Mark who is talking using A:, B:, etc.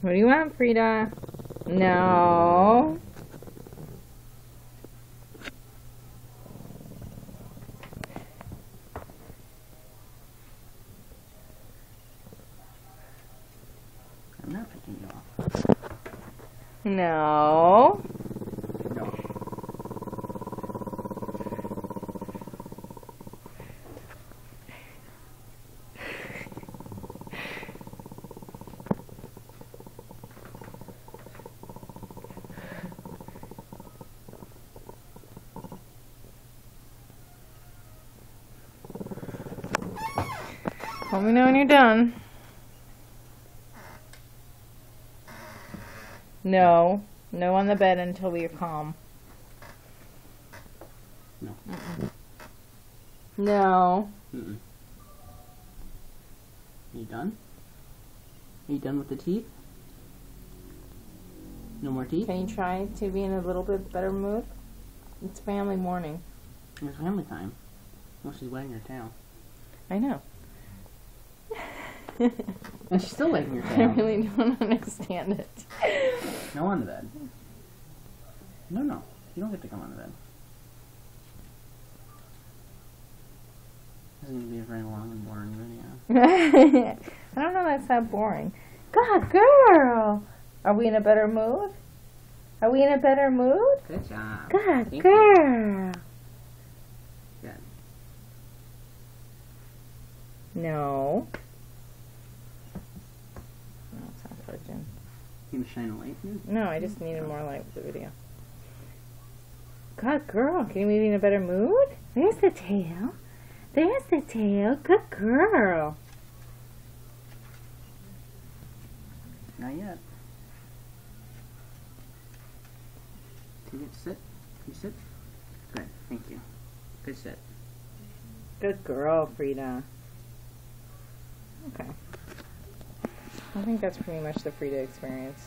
A: What do you want, Frida? No.
B: I'm not picking you off.
A: No.
B: No.
A: Let me know when you're done. No. No on the bed until we're calm.
B: No.
A: No.
B: Mm-mm. Are you done? Are you done with the teeth? No more teeth?
A: Can you try to be in a little bit better mood? It's family morning.
B: It's family time. Well, she's wagging her tail.
A: I know.
B: And she's still wagging her
A: I
B: tail.
A: really don't understand it.
B: No on the bed. No, no. You don't get to come on the bed. This is going to be a very long and boring video.
A: I don't know, that's not boring. God, girl! Are we in a better mood? Are we in a better mood?
B: Good job.
A: God,
B: Thank
A: girl!
B: Good.
A: No. No, it's not virgin.
B: You gonna shine a light here?
A: No, I just needed more light with the video. God, girl, can you be in a better mood? There's the tail. There's the tail. Good girl.
B: Not yet. Can you sit? Can you sit? Good, thank you. Good sit.
A: Good girl, Frida. Okay. I think that's pretty much the Frida experience.